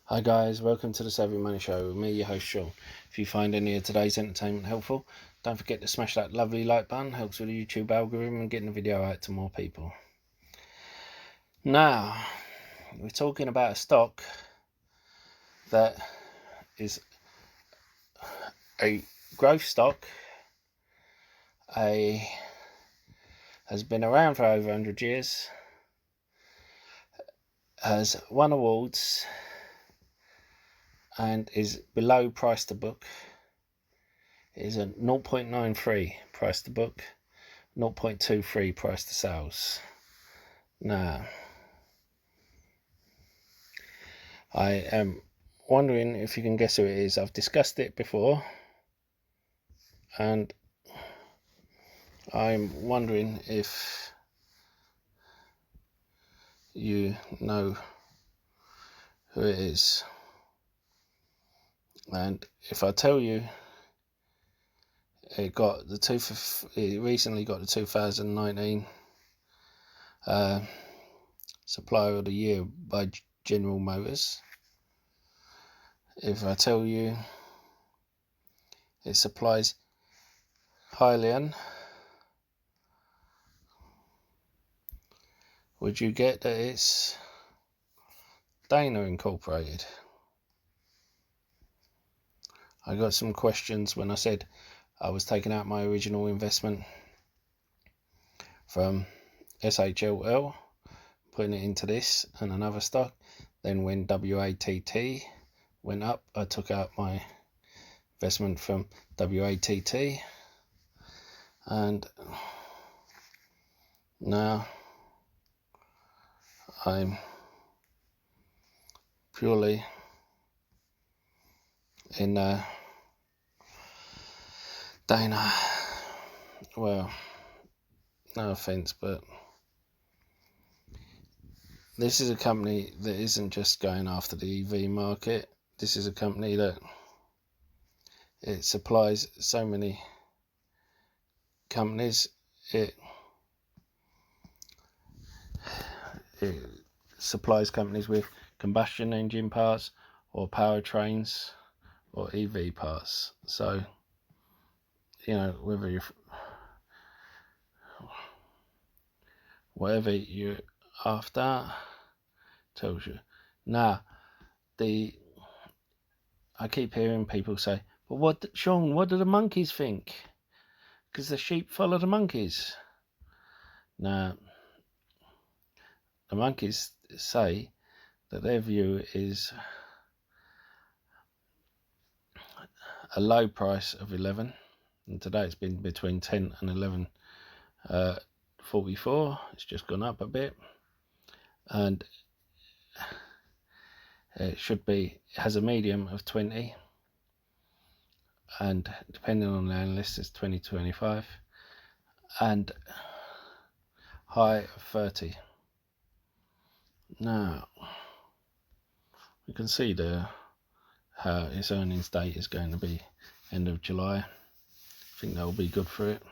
Hi guys, welcome to the Savvy Money Show with me, your host Sean. If you find any of today's entertainment helpful, don't forget to smash that lovely like button, helps with the YouTube algorithm and getting the video out to more people. Now, we're talking about a stock that is a growth stock, has been around for over 100 years, has won awards and is below price to book. It is a 0.93 price to book, 0.23 price to sales. Now, I am wondering if you can guess who it is. I've discussed it before, and I'm wondering if you know who it is. And if I tell you, it recently got the 2019 Supplier of the Year by General Motors. If I tell you it supplies Hyllion, would you get that it's Dana Incorporated? I got some questions when I said I was taking out my original investment from SHLL, putting it into this and another stock. Then when WATT went up, I took out my investment from WATT, and now I'm purely in Dana. Well, no offense, but this is a company that isn't just going after the EV market. This is a company that it supplies so many companies. It supplies companies with combustion engine parts or powertrains or EV parts. So, whatever you're after, tells you. Now, I keep hearing people say, "But Sean, what do the monkeys think? Because the sheep follow the monkeys." Now, the monkeys say that their view is a low price of 11, and today it's been between 10 and 11.44. It's just gone up a bit, and it has a medium of 20, and depending on the analyst, it's 20-25, and high of 30. Now, you can see there how its earnings date is going to be end of July. I think that will be good for it.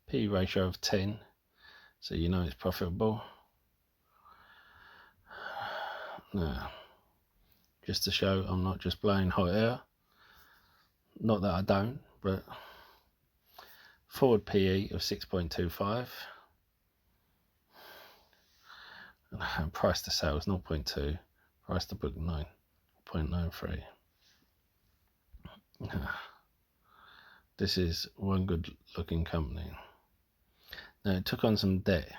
P ratio of 10, so you know it's profitable. Now, just to show I'm not just blowing hot air, not that I don't, but forward PE of 6.25, and price to sales 0.2, price to book 9.93. This is one good looking company. Now, it took on some debt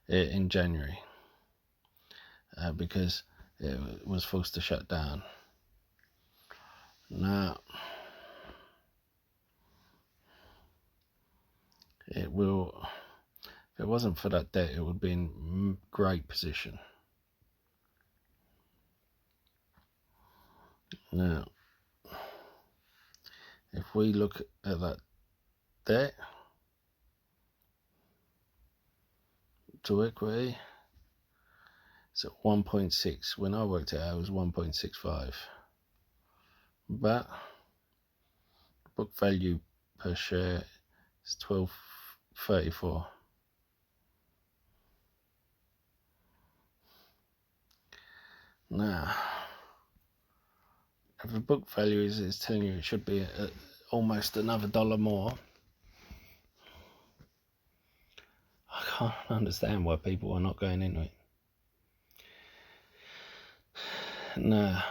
in January because it was forced to shut down. Now, if it wasn't for that debt, it would be in great position. Now, if we look at that debt to equity, it's at 1.6. When I worked it out, it was 1.65. But book value per share is 12.34. Now, if the book value is telling you it should be at almost another $1 more, I can't understand why people are not going into it. Now,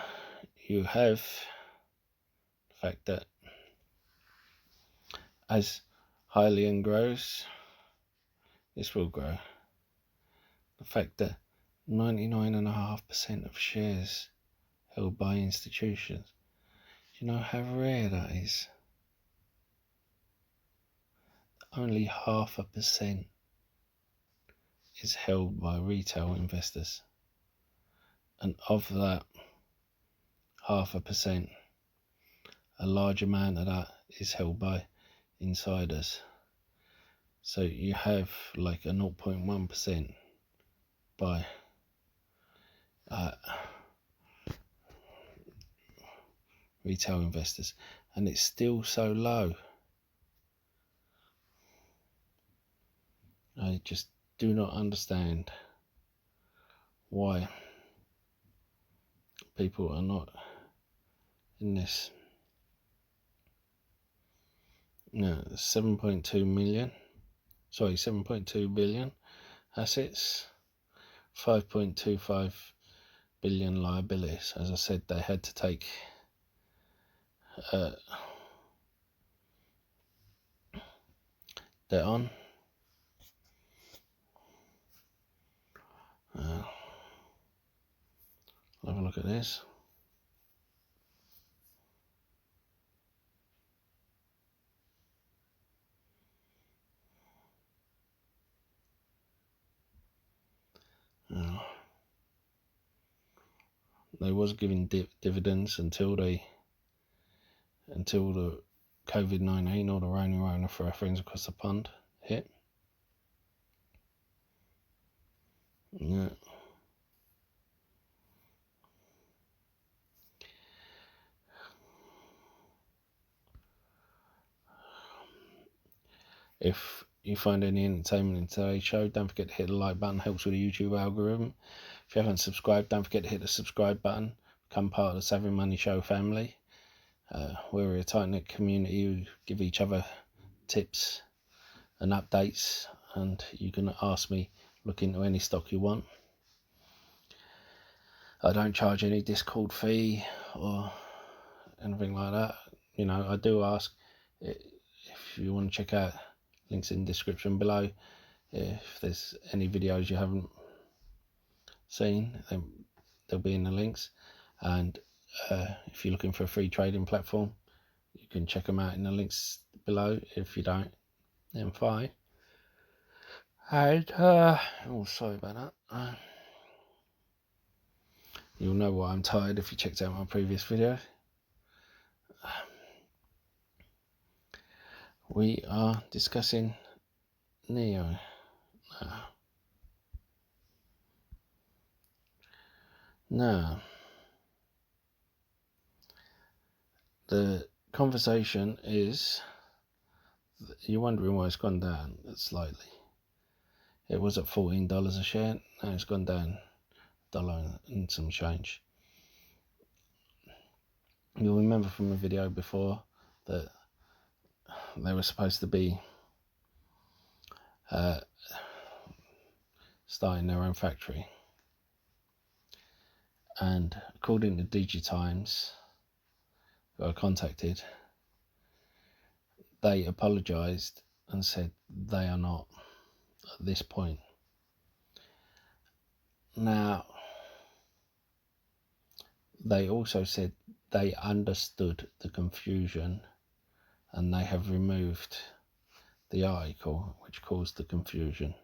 you have the fact that as Hyllion grows, this will grow. The fact that 99.5% of shares held by institutions. Do you know how rare that is? Only 0.5% is held by retail investors. And of that 0.5%, a large amount of that is held by insiders. So you have like a 0.1% by retail investors, and it's still so low. I just do not understand why people are not in this. No, 7.2 billion assets, 5.25 billion liabilities. As I said, they had to take debt on. Have a look at this. They was giving dividends until the COVID-19 or the Rona for our friends across the pond hit. Yeah. If you find any entertainment in today's show, don't forget to hit the like button, helps with the YouTube algorithm. If you haven't subscribed, don't forget to hit the subscribe button, become part of the Savvy Money Show family. We're a tight-knit community who give each other tips and updates, and you can ask me, look into any stock you want. I don't charge any Discord fee or anything like that. You know, I do ask if you want to check out, links in the description below. If there's any videos you haven't seen, then they'll be in the links. And if you're looking for a free trading platform, you can check them out in the links below. If you don't, then fine. And oh, sorry about that. You'll know why I'm tired if you checked out my previous video. We are discussing Neo now. Now, the conversation is, you're wondering why it's gone down slightly. It was at $14 a share, now it's gone down $1 and some change. You'll remember from the video before that they were supposed to be starting their own factory, and according to DigiTimes, who I contacted, they apologised and said they are not at this point. Now, they also said they understood the confusion and they have removed the article which caused the confusion.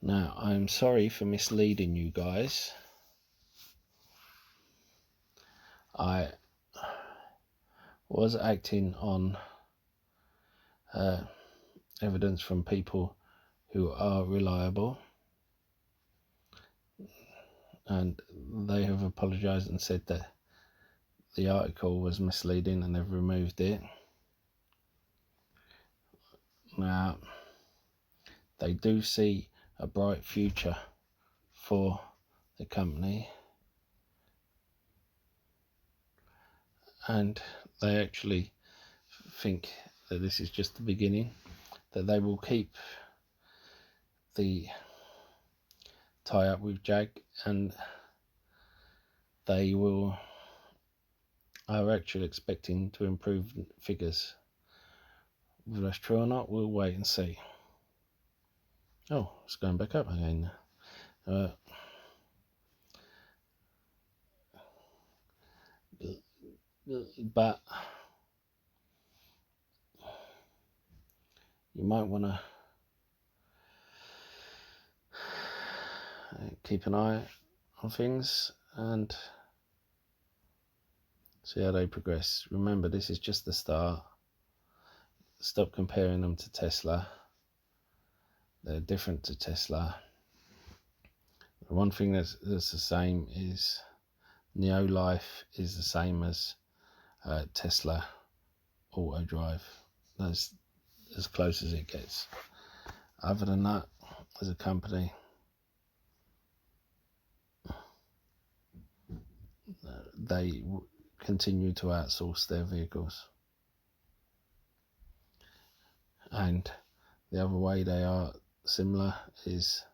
Now, I'm sorry for misleading you guys. I was acting on evidence from people who are reliable, and they have apologised and said that the article was misleading and they've removed it. Now, they do see a bright future for the company, and they actually think that this is just the beginning, that they will keep the tie up with Jag, and they are actually expecting to improve figures. Whether that's true or not, we'll wait and see. Oh, it's going back up again. But you might want to keep an eye on things and see how they progress. Remember, this is just the start. Stop comparing them to Tesla. They're different to Tesla. The one thing that's the same is Neolife is the same as Tesla Auto Drive. That's as close as it gets. Other than that, as a company, they continue to outsource their vehicles. And the other way they are similar is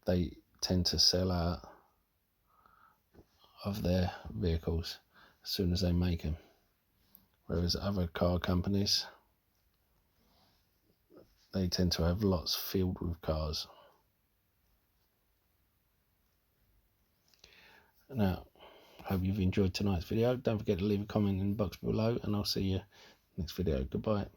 they tend to sell out of their vehicles as soon as they make them. Whereas other car companies, they tend to have lots filled with cars. Now, I hope you've enjoyed tonight's video. Don't forget to leave a comment in the box below, and I'll see you next video. Goodbye.